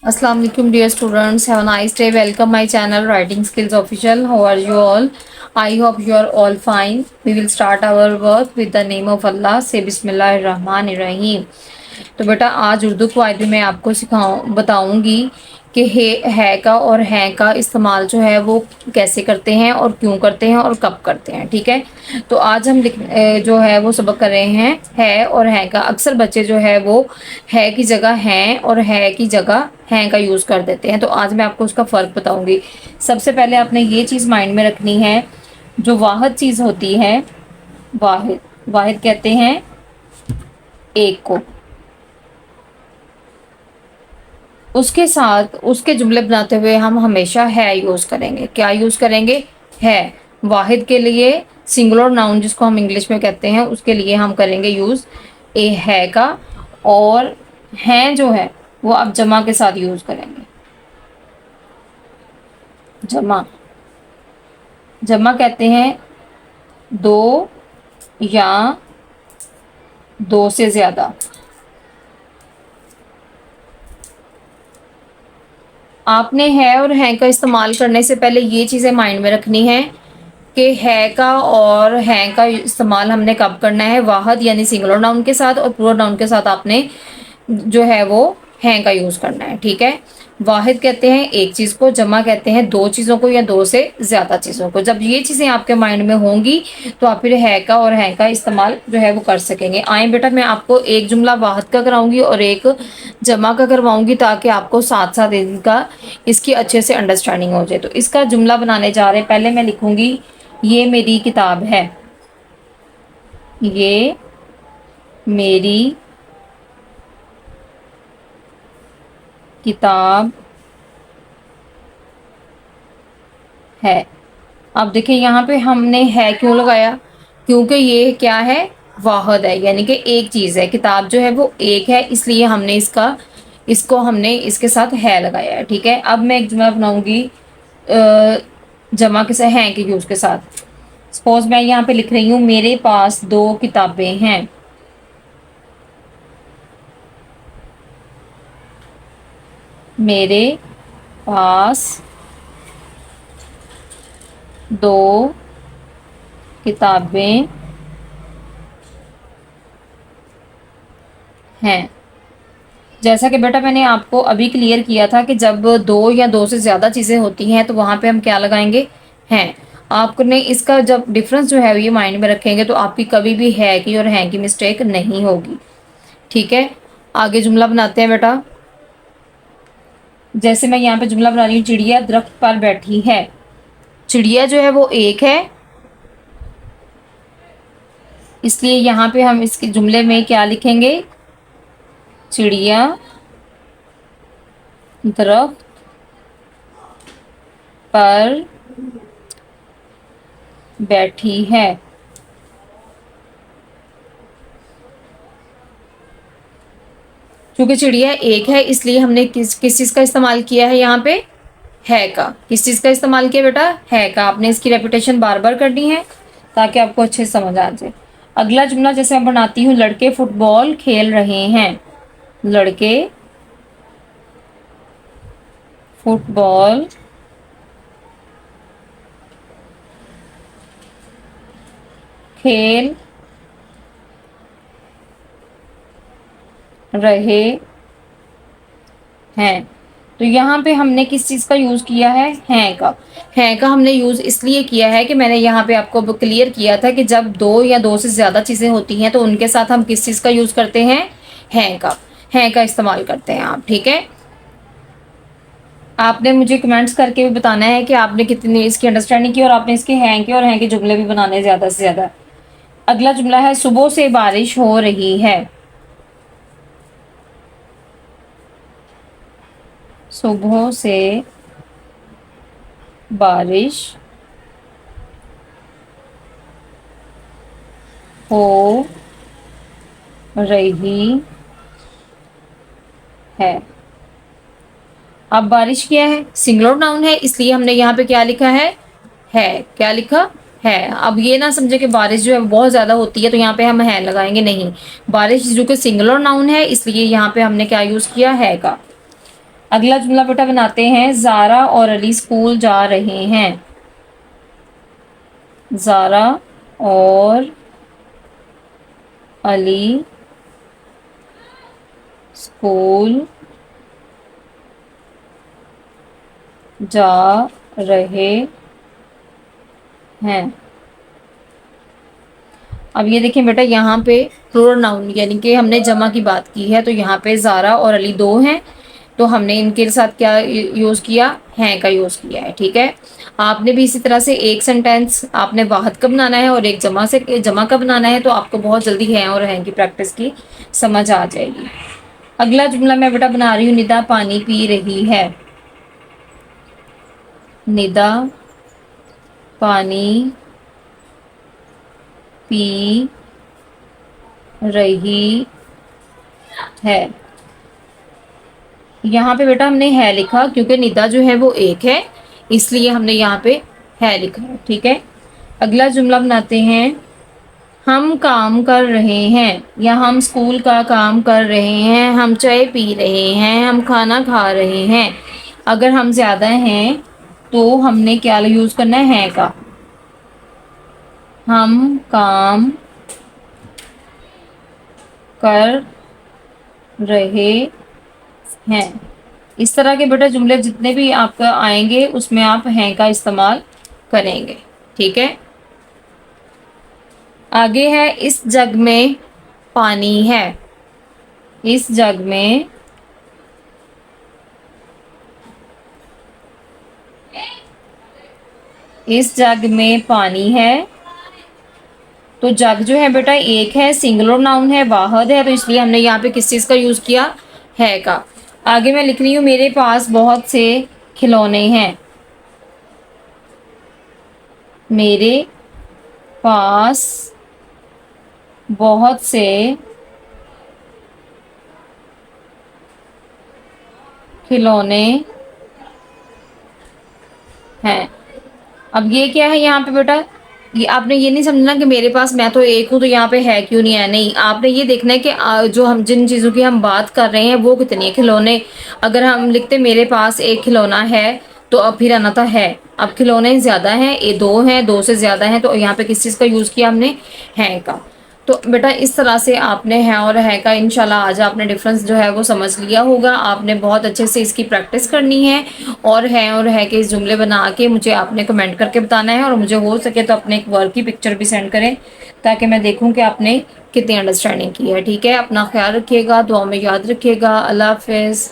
Assalamu alaikum dear students, have a nice day. Welcome my channel Writing Skills Official. How are you all? I hope you are all fine. We will start our work with the name of Allah. Say Bismillahirrahmanirrahim. तो बेटा आज उर्दू क्वायद में आपको बताऊंगी कि है का और हैं का इस्तेमाल जो है वो कैसे करते हैं और क्यों करते हैं और कब करते हैं। ठीक है, तो आज हम जो है वो सबक कर रहे हैं है और हैं का। अक्सर बच्चे जो है वो है की जगह हैं और है की जगह हैं का यूज़ कर देते हैं, तो आज मैं आपको उसका फ़र्क बताऊंगी। सबसे पहले आपने ये चीज़ माइंड में रखनी है, जो वाहिद चीज़ होती है, वाहिद कहते हैं एक को, उसके साथ उसके जुमले बनाते हुए हम हमेशा है यूज़ करेंगे। क्या यूज़ करेंगे? है। वाहिद के लिए सिंगुलर नाउन जिसको हम इंग्लिश में कहते हैं, उसके लिए हम करेंगे यूज़ ए है का, और हैं जो है वो आप जमा के साथ यूज़ करेंगे। जमा, जमा कहते हैं दो या दो से ज़्यादा। आपने है और हैं का इस्तेमाल करने से पहले ये चीज़ें माइंड में रखनी है कि है का और हैं का इस्तेमाल हमने कब करना है, वाहिद यानी सिंगुलर नाउन के साथ, और प्लूरल नाउन के साथ आपने जो है वो हैं का यूज़ करना है। ठीक है, वाहिद कहते हैं एक चीज़ को, जमा कहते हैं दो चीज़ों को या दो से ज़्यादा चीज़ों को। जब ये चीज़ें आपके माइंड में होंगी तो आप फिर है का और हैं का इस्तेमाल जो है वो कर सकेंगे। आए बेटा, मैं आपको एक जुमला वाहिद का कराऊंगी और एक जमा का करवाऊंगी, ताकि आपको साथ साथ इसकी अच्छे से अंडरस्टैंडिंग हो जाए। तो इसका जुमला बनाने जा रहे हैं। पहले मैं लिखूंगी ये मेरी किताब है, ये मेरी किताब है। अब देखिए यहाँ पे हमने है क्यों लगाया, क्योंकि ये क्या है, वाहिद है, यानी कि एक चीज़ है। किताब जो है वो एक है, इसलिए हमने इसको हमने इसके साथ है लगाया है। ठीक है, अब मैं एक जुमला बनाऊंगी जमा के साथ, हैं के यूज़ के साथ। सपोज मैं यहाँ पे लिख रही हूँ मेरे पास दो किताबें हैं। मेरे पास दो किताबें हैं। जैसा कि बेटा मैंने आपको अभी क्लियर किया था कि जब दो या दो से ज़्यादा चीज़ें होती हैं तो वहाँ पे हम क्या लगाएंगे, हैं। आपने इसका जब डिफरेंस जो है ये माइंड में रखेंगे तो आपकी कभी भी है की और हैं की मिस्टेक नहीं होगी। ठीक है, आगे जुमला बनाते हैं बेटा। जैसे मैं यहाँ पे जुमला बना रही हूँ, चिड़िया दरख्त पर बैठी है। चिड़िया जो है वो एक है, इसलिए यहाँ पे हम इसके जुमले में क्या लिखेंगे, चिड़िया दरख्त पर बैठी है। क्योंकि चिड़िया एक है इसलिए हमने किस चीज़ का इस्तेमाल किया है, यहाँ पे है का। किस चीज़ का इस्तेमाल किया बेटा, है का। आपने इसकी रेपिटेशन बार बार करनी है ताकि आपको अच्छे से समझ आ जाए। अगला जुमला जैसे मैं बनाती हूँ, लड़के फुटबॉल खेल रहे हैं। लड़के फुटबॉल खेल रहे हैं। तो यहाँ पे हमने किस चीज़ का यूज़ किया है, हैं का। हैं का हमने यूज़ इसलिए किया है कि मैंने यहाँ पे आपको क्लियर किया था कि जब दो या दो से ज़्यादा चीज़ें होती हैं तो उनके साथ हम किस चीज़ का यूज़ करते हैं, हैं का। हैं का इस्तेमाल करते हैं आप। ठीक है, आपने मुझे कमेंट्स करके भी बताना है कि आपने कितनी इसकी अंडरस्टैंडिंग की और आपने इसके हैं के और हैं के जुमले भी बनाने ज़्यादा से ज़्यादा। अगला जुमला है सुबह से बारिश हो रही है। सुबह से बारिश हो रही है। अब बारिश क्या है, सिंगुलर नाउन है, इसलिए हमने यहाँ पे क्या लिखा है, क्या लिखा है। अब ये ना समझे कि बारिश जो है बहुत ज़्यादा होती है तो यहाँ पे हम है लगाएंगे, नहीं। बारिश जो कि सिंगुलर नाउन है इसलिए यहाँ पे हमने क्या यूज़ किया, है का। اگلا جملہ بیٹا بناتے ہیں، زارا اور علی اسکول جا رہے ہیں۔ زارا اور علی اسکول جا رہے ہیں۔ اب یہ دیکھیں بیٹا، یہاں پہ پلورل ناؤن یعنی کہ ہم نے جمع کی بات کی ہے، تو یہاں پہ زارا اور علی دو ہیں، تو ہم نے ان کے ساتھ کیا یوز کیا؟ ہیں کا یوز کیا ہے، ٹھیک ہے۔ آپ نے بھی اسی طرح سے ایک سینٹینس آپ نے واحد کا بنانا ہے اور ایک جمع کا بنانا ہے، تو آپ کو بہت جلدی ہیں اور ہیں کی پریکٹس کی سمجھ آ جائے گی۔ اگلا جملہ میں بیٹا بنا رہی ہوں، ندا پانی پی رہی ہے۔ ندا پانی پی رہی ہے۔ یہاں پہ بیٹا ہم نے ہے لکھا کیونکہ ندا جو ہے وہ ایک ہے، اس لیے ہم نے یہاں پہ ہے لکھا ہے، ٹھیک ہے۔ اگلا جملہ بناتے ہیں، ہم کام کر رہے ہیں، یا ہم اسکول کا کام کر رہے ہیں، ہم چائے پی رہے ہیں، ہم کھانا کھا رہے ہیں۔ اگر ہم زیادہ ہیں تو ہم نے کیا یوز کرنا ہے؟ ہیں کا۔ ہم کام کر رہے ہیں۔ اس طرح کے بیٹا جملے جتنے بھی آپ کا آئیں گے اس میں آپ ہیں کا استعمال کریں گے، ٹھیک ہے۔ آگے ہے، اس جگ میں پانی ہے۔ اس جگ میں پانی ہے، تو جگ جو ہے بیٹا ایک ہے، سنگولر ناؤن ہے، واحد ہے، تو اس لیے ہم نے یہاں پہ کس چیز کا یوز کیا؟ ہے کا۔ آگے میں لکھ رہی ہوں، میرے پاس بہت سے کھلونے ہیں۔ میرے پاس بہت سے کھلونے ہیں۔ اب یہ کیا ہے یہاں پہ بیٹا؟ یہ آپ نے یہ نہیں سمجھنا کہ میرے پاس، میں تو ایک ہوں تو یہاں پہ ہے کیوں نہیں ہے، نہیں، آپ نے یہ دیکھنا ہے کہ جو ہم جن چیزوں کی ہم بات کر رہے ہیں وہ کتنی ہے۔ کھلونے اگر ہم لکھتے میرے پاس ایک کھلونا ہے تو اب پھر آنا تھا ہے، اب کھلونے زیادہ ہیں، یہ دو ہیں، دو سے زیادہ ہیں، تو یہاں پہ کس چیز کا یوز کیا ہم نے؟ ہے کا۔ تو بیٹا اس طرح سے آپ نے ہے اور ہے کا انشاءاللہ آج آپ نے ڈفرنس جو ہے وہ سمجھ لیا ہوگا۔ آپ نے بہت اچھے سے اس کی پریکٹس کرنی ہے، اور ہے کہ اس جملے بنا کے مجھے آپ نے کمنٹ کر کے بتانا ہے، اور مجھے ہو سکے تو اپنے ایک ورک کی پکچر بھی سینڈ کریں تاکہ میں دیکھوں کہ آپ نے کتنی انڈرسٹینڈنگ کی ہے، ٹھیک ہے۔ اپنا خیال رکھیے گا، دعا میں یاد رکھیے گا۔ اللہ حافظ۔